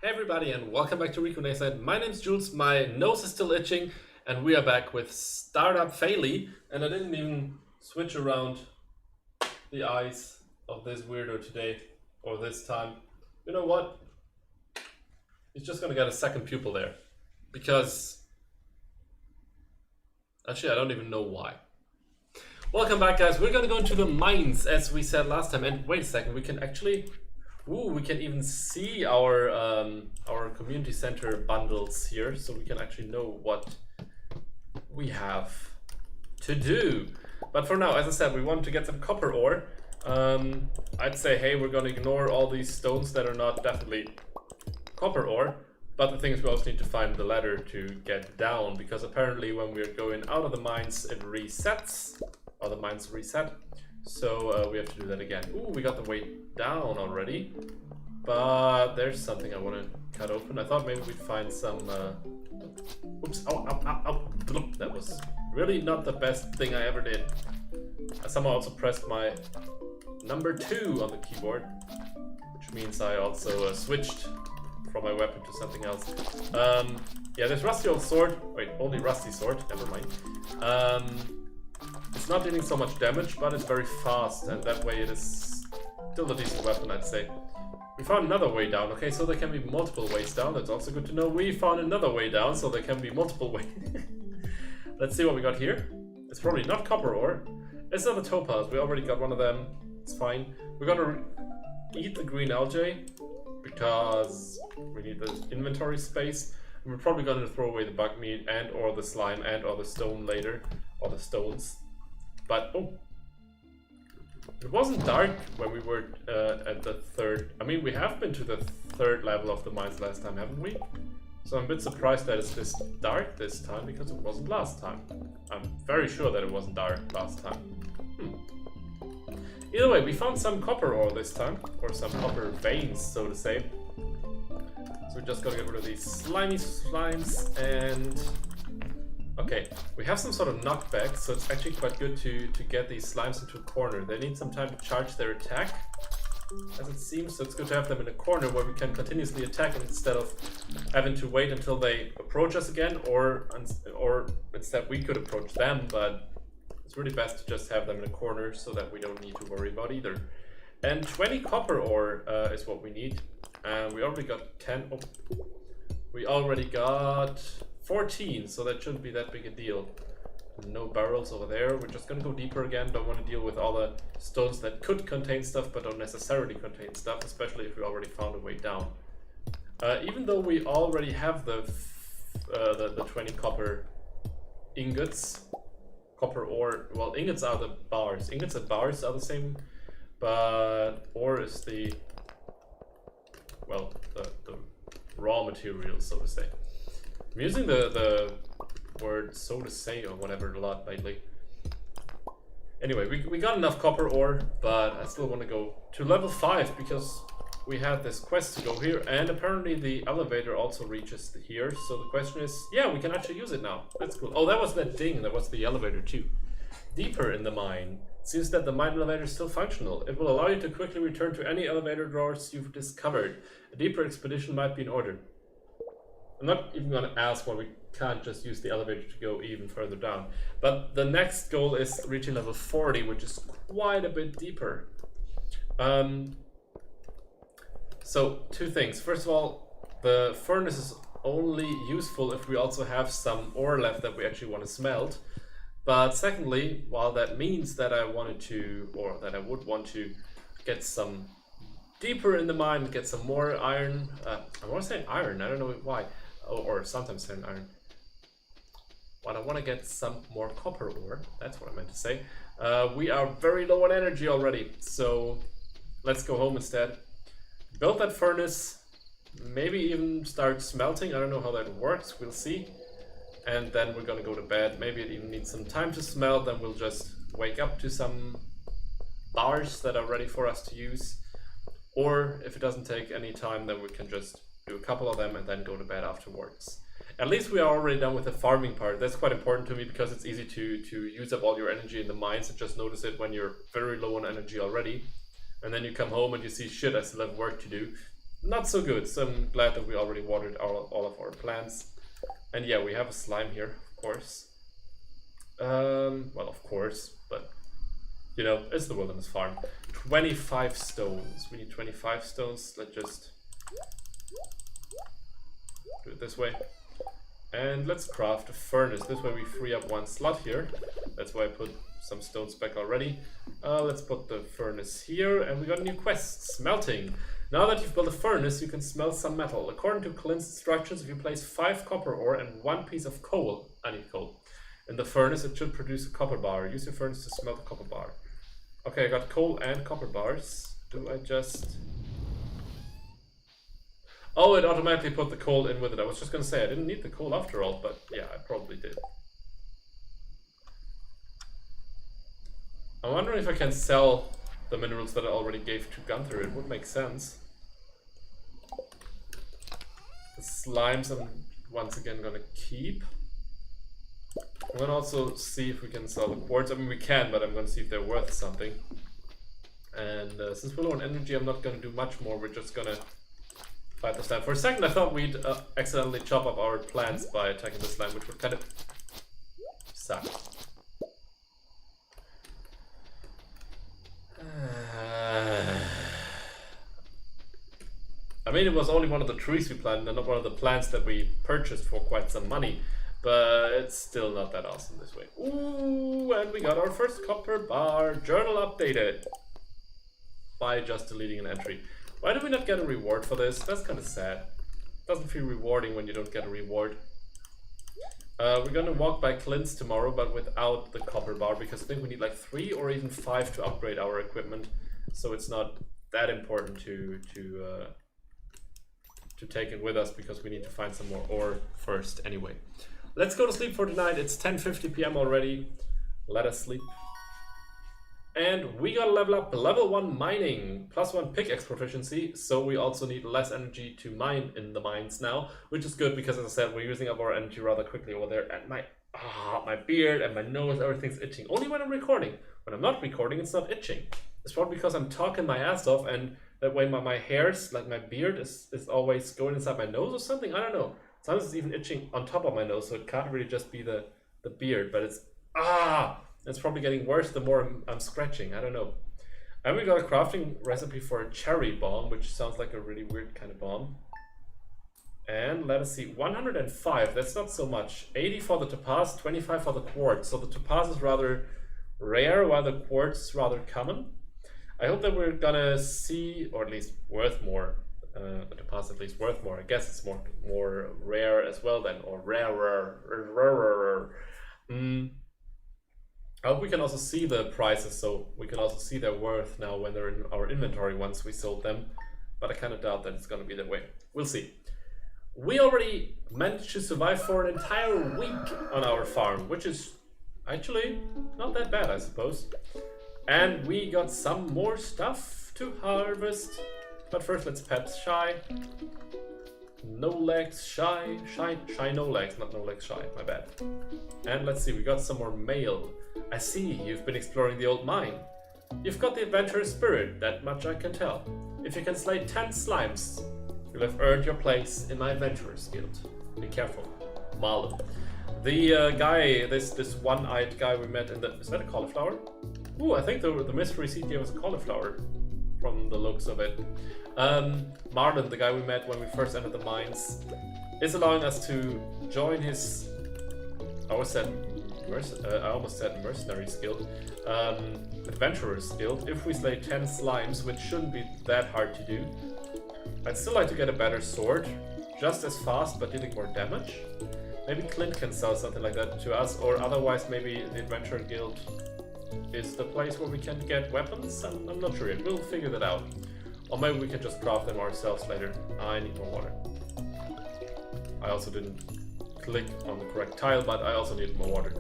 Hey everybody and welcome back to RikuNaceLand. My name's Jules, my nose is still itching, and we are back with Stardew Valley. And I didn't even switch around the eyes of this weirdo today, or this time. You know what? He's just gonna get a second pupil there. Because... actually, I don't even know why. Welcome back, guys. We're gonna go into the mines, as we said last time. And wait a second, we can actually... ooh, we can even see our community center bundles here, so we can actually know what we have to do. But for now, as I said, we want to get some copper ore. I'd say, hey, we're gonna ignore all these stones that are not definitely copper ore. But the thing is, we also need to find the ladder to get down, because apparently when we're going out of the mines, it resets, or the mines reset. So we have to do that again. Ooh, we got the way down already. But there's something I want to cut open. I thought maybe we'd find some... oops, ow, ow, ow, ow. That was really not the best thing I ever did. I somehow also pressed my number 2 on the keyboard, which means I also switched from my weapon to something else. Yeah, this rusty old sword. Wait, only rusty sword. Never mind. It's not dealing so much damage, but it's very fast, and that way it is still a decent weapon, I'd say. We found another way down. Okay, so there can be multiple ways down. That's also good to know. We found another way down, so there can be multiple ways. Let's see what we got here. It's probably not copper ore. It's not a topaz. We already got one of them. It's fine. We're gonna eat the green algae because we need the inventory space. And we're probably gonna throw away the bug meat and or the slime and or the stone later, or the stones. But oh, it wasn't dark when we were at the third. I mean, we have been to the third level of the mines last time, haven't we? So I'm a bit surprised that it's this dark this time, because it wasn't last time. I'm very sure that it wasn't dark last time. Either way, we found some copper ore this time, or some copper veins, so to say. So we just gotta get rid of these slimy slimes and... okay, we have some sort of knockback, so it's actually quite good to get these slimes into a corner. They need some time to charge their attack, as it seems, so it's good to have them in a corner where we can continuously attack instead of having to wait until they approach us again, or instead we could approach them, but it's really best to just have them in a corner so that we don't need to worry about either. And 20 copper ore is what we need, and we already got 10. Oh, we already got 14, so that shouldn't be that big a deal. No barrels over there. We're just gonna go deeper again. Don't want to deal with all the stones that could contain stuff but don't necessarily contain stuff, especially if we already found a way down. Even though we already have the 20 copper ingots, copper ore. Well, ingots are the bars. Ingots and bars are the same, but ore is the, well, the raw material, so to say. I'm using the word so to say or whatever a lot lately. Anyway, we got enough copper ore, but I still want to go to level 5 because we had this quest to go here, and apparently the elevator also reaches here. So the question is, yeah, we can actually use it now. That's cool. Oh, that was that ding. That was the elevator too. Deeper in the mine. It seems that the mine elevator is still functional. It will allow you to quickly return to any elevator drawers you've discovered. A deeper expedition might be in order. I'm not even going to ask why we can't just use the elevator to go even further down. But the next goal is reaching level 40, which is quite a bit deeper. So, two things. First of all, the furnace is only useful if we also have some ore left that we actually want to smelt. But secondly, while that means that I wanted to, or that I would want to get some deeper in the mine, get some more iron. I want to say iron, I don't know why. Or sometimes saying iron. But I want to get some more copper ore. That's what I meant to say. We are very low on energy already, so let's go home instead. Build that furnace, maybe even start smelting. I don't know how that works, we'll see. And then we're gonna go to bed. Maybe it even needs some time to smelt, then we'll just wake up to some bars that are ready for us to use. Or if it doesn't take any time, then we can just do a couple of them and then go to bed afterwards. At least we are already done with the farming part. That's quite important to me because it's easy to use up all your energy in the mines and just notice it when you're very low on energy already. And then you come home and you see, shit, I still have work to do. not so good. So I'm glad that we already watered all of our plants. And yeah, we have a slime here, of course. Well, of course, but you know, it's the wilderness farm. 25 stones. We need 25 stones. Let's just do it this way. And let's craft a furnace. This way we free up one slot here. That's why I put some stones back already. Let's put the furnace here. And we got a new quest, smelting. Now that you've built a furnace, you can smelt some metal. According to Clint's instructions, if you place 5 copper ore and 1 piece of coal, I need coal, in the furnace, it should produce a copper bar. Use your furnace to smelt a copper bar. Okay, I got coal and copper bars. Do I just... Oh, it automatically put the coal in with it. I was just gonna say, I didn't need the coal after all, but yeah, I probably did. I'm wondering if I can sell the minerals that I already gave to Gunther. It would make sense. The slimes I'm once again gonna keep. I'm gonna also see if we can sell the quartz. I mean, we can, but I'm gonna see if they're worth something. And since we're low on energy, I'm not gonna do much more. We're just gonna fight the slime. For a second, I thought we'd accidentally chop up our plants by attacking the slime, which would kind of suck. I mean, it was only one of the trees we planted and not one of the plants that we purchased for quite some money. But it's still not that awesome this way. Ooh, and we got our first copper bar. Journal updated by just deleting an entry. Why do we not get a reward for this? That's kind of sad. Doesn't feel rewarding when you don't get a reward. We're gonna walk by Clint's tomorrow, but without the copper bar, because I think we need like 3 or even 5 to upgrade our equipment. So it's not that important to take it with us, because we need to find some more ore first anyway. Let's go to sleep for tonight. It's 10:50 p.m. already. Let us sleep. And we gotta level up level 1 mining, +1 pickaxe proficiency, so we also need less energy to mine in the mines now, which is good because, as I said, we're using up our energy rather quickly over there. And my beard and my nose, everything's itching. Only when I'm recording. When I'm not recording, it's not itching. It's probably because I'm talking my ass off, and that way my hairs, like my beard, is always going inside my nose or something. I don't know. Sometimes it's even itching on top of my nose, so it can't really just be the beard, but it's probably getting worse the more I'm scratching. I don't know. And we got a crafting recipe for a cherry bomb, which sounds like a really weird kind of bomb. And let us see, 105, that's not so much. 80 for the topaz, 25 for the quartz. So the topaz is rather rare, while the quartz is rather common. I hope that we're gonna see, or at least worth more. The topaz at least worth more. I guess it's more rare as well then, or rarer. I hope we can also see the prices, so we can also see their worth now when they're in our inventory once we sold them. But I kind of doubt that it's gonna be that way. We'll see. We already managed to survive for an entire week on our farm, which is actually not that bad, I suppose. And we got some more stuff to harvest. But first, let's pet Shy. No legs, Shy, no legs, not no legs, Shy, my bad. And let's see, we got some more mail. I see, you've been exploring the old mine. You've got the adventurous spirit, that much I can tell. If you can slay 10 slimes, you'll have earned your place in my adventurers guild. Be careful. Marlon. The guy, this one-eyed guy we met in the... Is that a cauliflower? Ooh, I think the mystery seed gave us a cauliflower, from the looks of it. Marlon, the guy we met when we first entered the mines, is allowing us to join his... I almost said mercenaries guild. Adventurers guild, if we slay 10 slimes, which shouldn't be that hard to do. I'd still like to get a better sword, just as fast but dealing more damage. Maybe Clint can sell something like that to us, or otherwise maybe the Adventurer Guild is the place where we can get weapons. I'm not sure yet. We'll figure that out. Or maybe we can just craft them ourselves later. I need more water. I also didn't click on the correct tile, but I also need more water.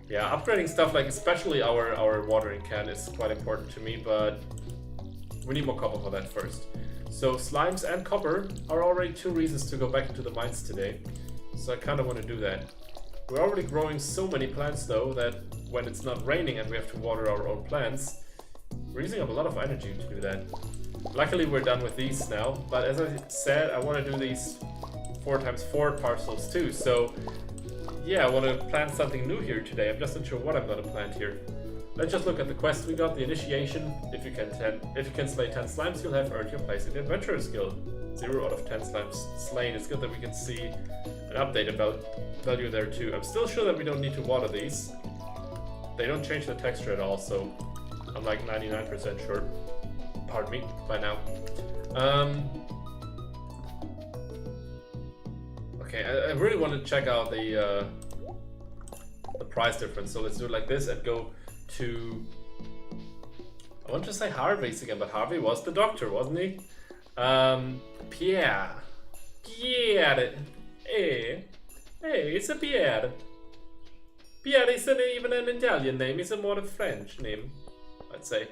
Yeah, upgrading stuff, like especially our watering can, is quite important to me, but we need more copper for that first. So slimes and copper are already 2 reasons to go back into the mines today. So I kind of want to do that. We're already growing so many plants though that when it's not raining and we have to water our own plants, we're using up a lot of energy to do that. Luckily we're done with these now, but as I said, I want to do these 4x4 parcels too, so yeah, I want to plant something new here today. I'm just not sure what I'm going to plant here. Let's just look at the quest we got. The initiation. If you can slay 10 slimes, you'll have earned your place in the Adventurers Guild. 0 out of 10 slimes slain. It's good that we can see an updated value there too. I'm still sure that we don't need to water these. They don't change the texture at all, so I'm like 99% sure. Pardon me, by now. Okay, I really want to check out the price difference. So let's do it like this and go to, I want to say Harvey's again, but Harvey was the doctor, wasn't he? Pierre. Pierre. Hey, it's a Pierre. Pierre isn't even an Italian name, it's a more French name, I'd say.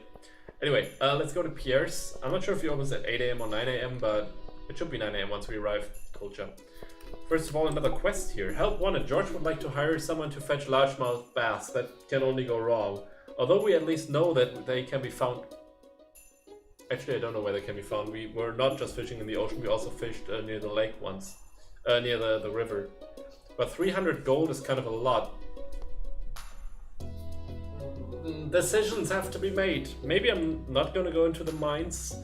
Anyway, let's go to Pierre's. I'm not sure if he opens at 8 AM or 9 AM, but it should be 9 AM once we arrive. Told ya. First of all, another quest here. Help wanted. George would like to hire someone to fetch largemouth bass. That can only go wrong. Although we at least know that they can be found. Actually, I don't know where they can be found. We were not just fishing in the ocean, we also fished near the lake once. Near the river. But 300 gold is kind of a lot. Decisions have to be made. Maybe I'm not gonna go into the mines.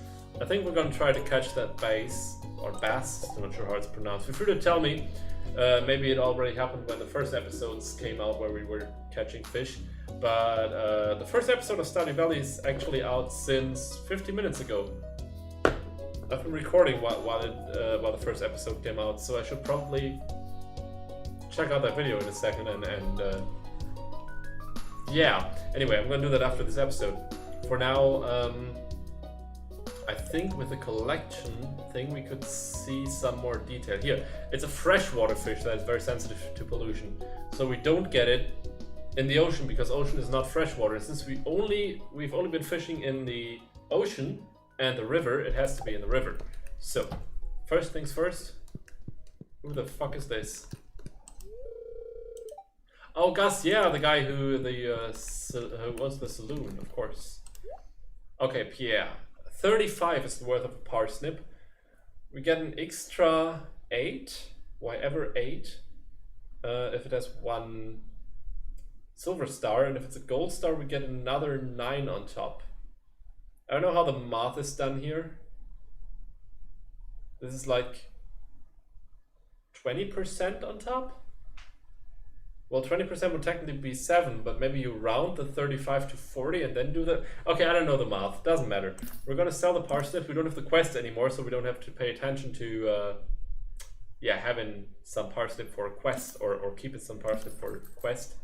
I think we're gonna try to catch that bass. Or bass, I'm not sure how it's pronounced. Feel free to tell me. Maybe it already happened when the first episodes came out where we were catching fish. But the first episode of Stardew Valley is actually out since 50 minutes ago. I've been recording while the first episode came out, so I should probably check out that video in a second and yeah. Anyway, I'm gonna do that after this episode. For now, I think with the collection thing we could see some more detail. Here, it's a freshwater fish that is very sensitive to pollution. So we don't get it in the ocean because ocean is not freshwater. Since we've only been fishing in the ocean and the river, it has to be in the river. So, first things first. Who the fuck is this? Oh, Gus, yeah, the guy who owns the saloon, of course. Okay, Pierre. 35 is the worth of a parsnip. We get an extra 8. Why ever 8? If it has 1 silver star, and if it's a gold star, we get another 9 on top. I don't know how the math is done here. This is like 20% on top? Well, 20% would technically be 7, but maybe you round the 35 to 40 and then do that. Okay, I don't know the math. Doesn't matter. We're gonna sell the parsnip. We don't have the quest anymore, so we don't have to pay attention to having some parsnip for a quest or keeping some parsnip for a quest.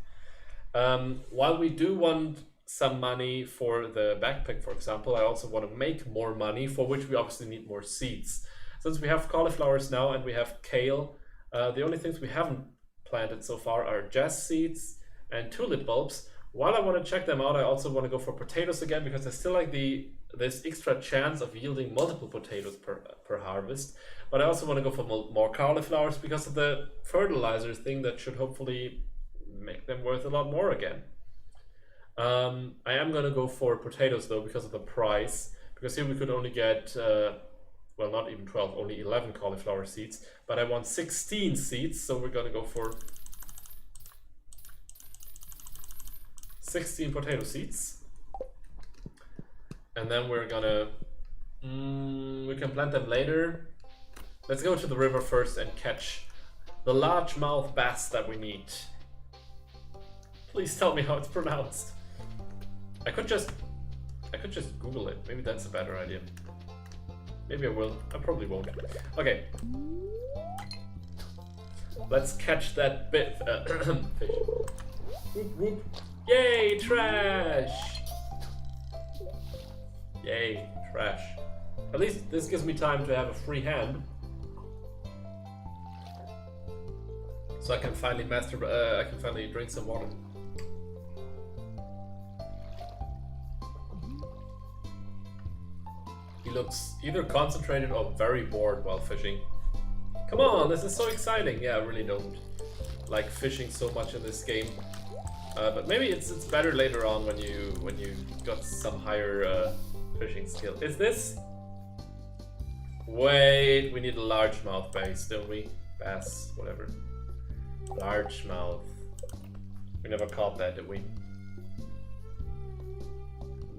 While we do want some money for the backpack, for example, I also want to make more money, for which we obviously need more seeds. Since we have cauliflowers now and we have kale, the only things we haven't planted so far are jazz seeds and tulip bulbs. While I want to check them out, I also want to go for potatoes again because I still like this extra chance of yielding multiple potatoes per harvest. But I also want to go for more cauliflowers because of the fertilizer thing that should hopefully make them worth a lot more again. I am going to go for potatoes though because of the price, because here we could only get well, not even 12, only 11 cauliflower seeds, but I want 16 seeds, so we're gonna go for 16 potato seeds. And then we're gonna, we can plant them later. Let's go to the river first and catch the largemouth bass that we need. Please tell me how it's pronounced. I could just Google it. Maybe that's a better idea. Maybe I will. I probably won't. Okay. Let's catch that bit fish. Whoop, whoop. Yay, trash! Yay, trash. At least this gives me time to have a free hand. So I can finally drink some water. He looks either concentrated or very bored while fishing. Come on, this is so exciting. Yeah, I really don't like fishing so much in this game. But maybe it's better later on when you got some higher fishing skill. Is this Wait, we need a largemouth base, don't we? Bass, whatever. Largemouth. We never caught that, did we?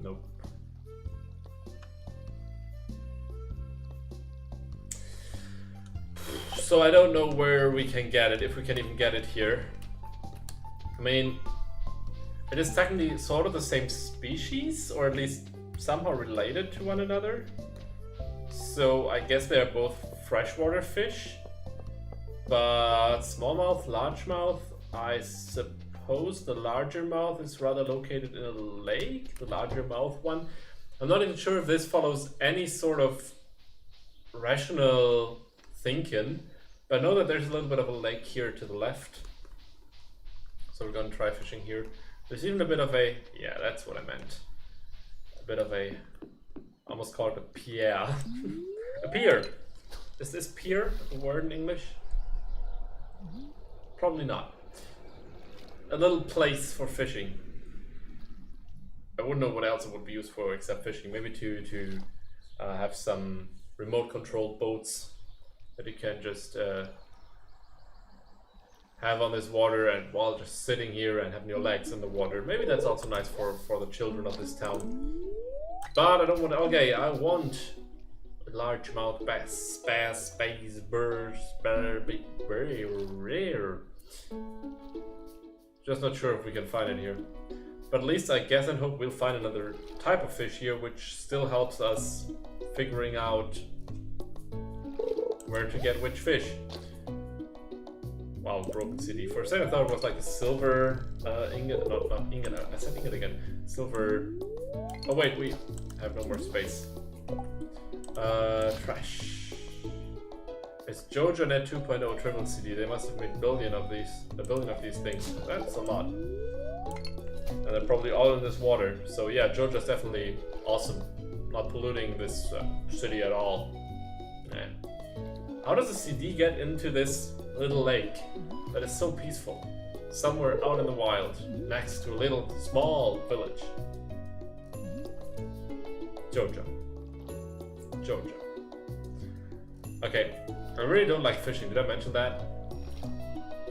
Nope. So I don't know where we can get it, if we can even get it here. I mean, it is technically sort of the same species, or at least somehow related to one another. So I guess they are both freshwater fish. But smallmouth, largemouth, I suppose the larger mouth is rather located in a lake, the larger mouth one. I'm not even sure if this follows any sort of rational thinking, but I know that there's a little bit of a lake here to the left. So we're gonna try fishing here. There's even a bit of a, yeah, that's what I meant. A bit of a, almost called a pier. A pier. Is this pier a word in English? Probably not. A little place for fishing. I wouldn't know what else it would be used for except fishing. Maybe to have some remote controlled boats that you can just have on this water, and while just sitting here and having your legs in the water. Maybe that's also nice for the children of this town. But I don't want, okay, I want largemouth bass, birds, very rare. Just not sure if we can find it here. But at least I guess and hope we'll find another type of fish here, which still helps us figuring out where to get which fish. Wow, broken city. For a second I thought it was like a silver ingot, not ingot, I said ingot again. Silver, oh wait, we have no more space. Trash. It's JojoNet 2.0 Triple City. They must have made a billion of these things. That's a lot. And they're probably all in this water. So yeah, Jojo's definitely awesome. Not polluting this city at all. Yeah. How does a CD get into this little lake that is so peaceful? Somewhere out in the wild, next to a little small village. Jojo. Okay, I really don't like fishing. Did I mention that?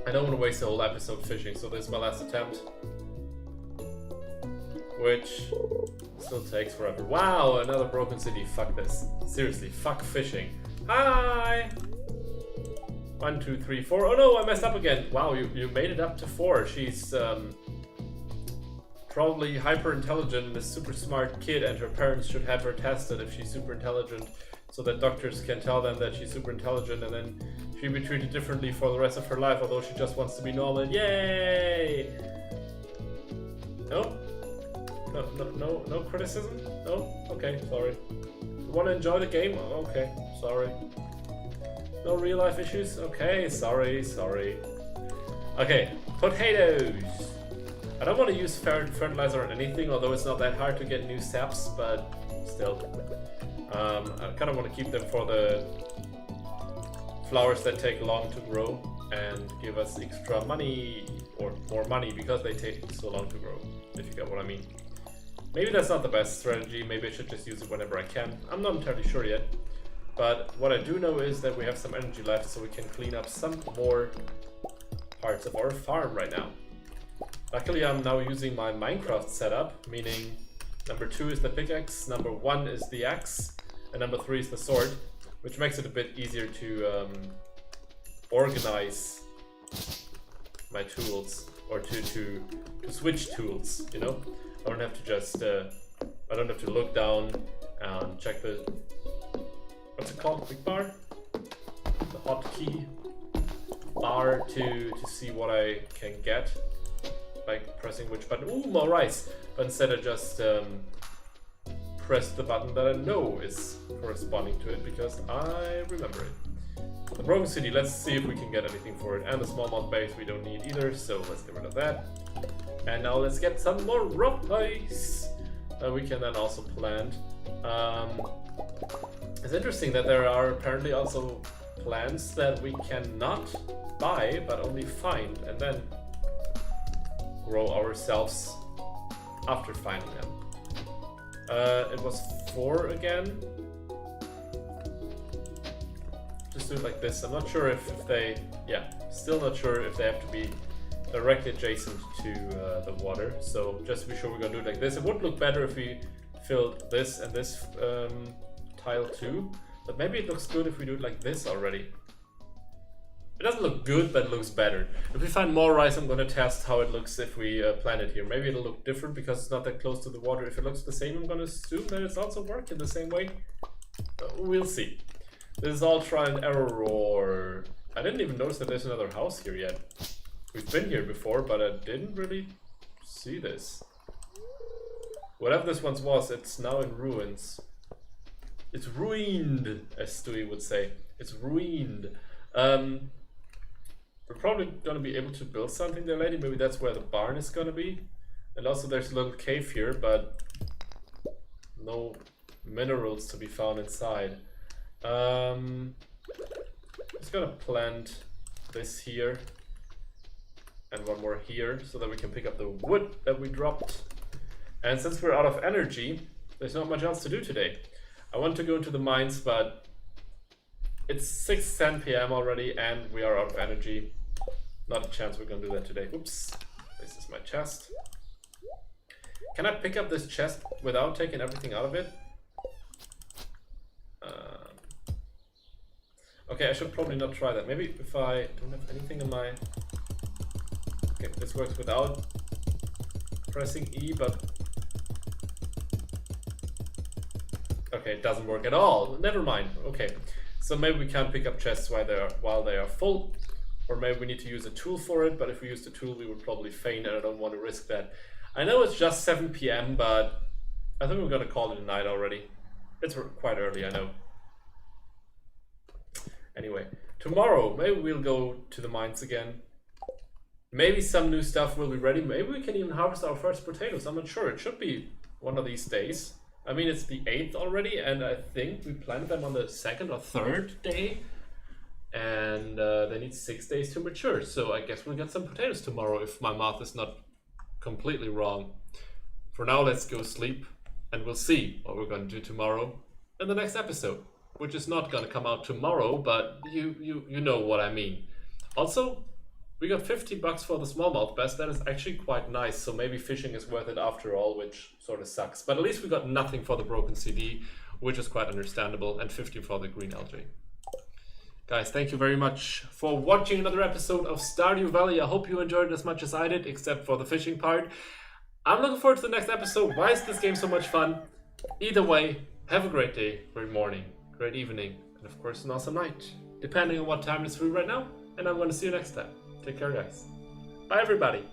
I don't want to waste the whole episode fishing, so this is my last attempt. Which still takes forever. Wow, another broken city. Fuck this. Seriously, fuck fishing. Hi! 1, 2, 3, 4. Oh no, I messed up again. Wow, you made it up to 4. She's probably hyper intelligent and a super smart kid, and her parents should have her tested if she's super intelligent, so that doctors can tell them that she's super intelligent, and then she'll be treated differently for the rest of her life, although she just wants to be normal. Yay! No? No criticism? No? Okay, sorry. You want to enjoy the game? Okay, sorry. No real life issues? Okay, sorry. Okay, potatoes. I don't want to use fertilizer or anything, although it's not that hard to get new saps, but still. I kind of want to keep them for the flowers that take long to grow and give us extra money, or more money, because they take so long to grow, if you get what I mean. Maybe that's not the best strategy. Maybe I should just use it whenever I can. I'm not entirely sure yet. But what I do know is that we have some energy left, so we can clean up some more parts of our farm right now. Luckily, I'm now using my Minecraft setup, meaning number 2 is the pickaxe, number 1 is the axe, and number 3 is the sword, which makes it a bit easier to organize my tools, or to switch tools, you know? I don't have to just, I don't have to look down and check the, what's it called, quick bar? The hotkey bar to see what I can get by pressing which button. Ooh, more rice! But instead I just press the button that I know is corresponding to it, because I remember it. The broken city, let's see if we can get anything for it. And the smallmouth base we don't need either, so let's get rid of that. And now let's get some more rice that we can then also plant. It's interesting that there are apparently also plants that we cannot buy, but only find and then grow ourselves after finding them. It was 4 again. do it like this. I'm not sure if they, yeah, still not sure if they have to be directly adjacent to the water. So just to be sure, we're gonna do it like this. It would look better if we filled this and this tile too, but maybe it looks good if we do it like this already. It doesn't look good, but it looks better. If we find more rice, I'm gonna test how it looks if we plant it here. Maybe it'll look different because it's not that close to the water. If it looks the same, I'm gonna assume that it's also working the same way. We'll see. This is all try and error, or I didn't even notice that there's another house here yet. We've been here before, but I didn't really see this. Whatever this once was, it's now in ruins. It's ruined, as Stewie would say. It's ruined. We're probably gonna be able to build something there later. Maybe that's where the barn is gonna be. And also there's a little cave here, but no minerals to be found inside. I'm just gonna plant this here and one more here so that we can pick up the wood that we dropped. And since we're out of energy, there's not much else to do today. I want to go into the mines, but it's 6:10 p.m. already and we are out of energy. Not a chance we're gonna do that today. Oops, this is my chest. Can I pick up this chest without taking everything out of it? Okay, I should probably not try that. Maybe if I don't have anything in my... Okay, this works without pressing E, but... Okay, it doesn't work at all. Never mind. Okay, so maybe we can't pick up chests while they are full. Or maybe we need to use a tool for it, but if we use the tool we would probably faint and I don't want to risk that. I know it's just 7 p.m, but I think we're gonna call it a night already. It's quite early, I know. Anyway, tomorrow maybe we'll go to the mines again. Maybe some new stuff will be ready. Maybe we can even harvest our first potatoes. I'm not sure. It should be one of these days. I mean, it's the 8th already, and I think we planted them on the 2nd or 3rd day. And they need 6 days to mature. So I guess we'll get some potatoes tomorrow if my math is not completely wrong. For now, let's go sleep, and we'll see what we're going to do tomorrow in the next episode, which is not going to come out tomorrow, but you know what I mean. Also, we got 50 bucks for the smallmouth bass. That is actually quite nice, so maybe fishing is worth it after all, which sort of sucks. But at least we got nothing for the broken CD, which is quite understandable, and 50 for the green algae. Guys, thank you very much for watching another episode of Stardew Valley. I hope you enjoyed it as much as I did, except for the fishing part. I'm looking forward to the next episode. Why is this game so much fun? Either way, have a great day, great morning, great evening, and of course an awesome night, depending on what time it's through right now. And I'm going to see you next time. Take care, guys. Bye, everybody.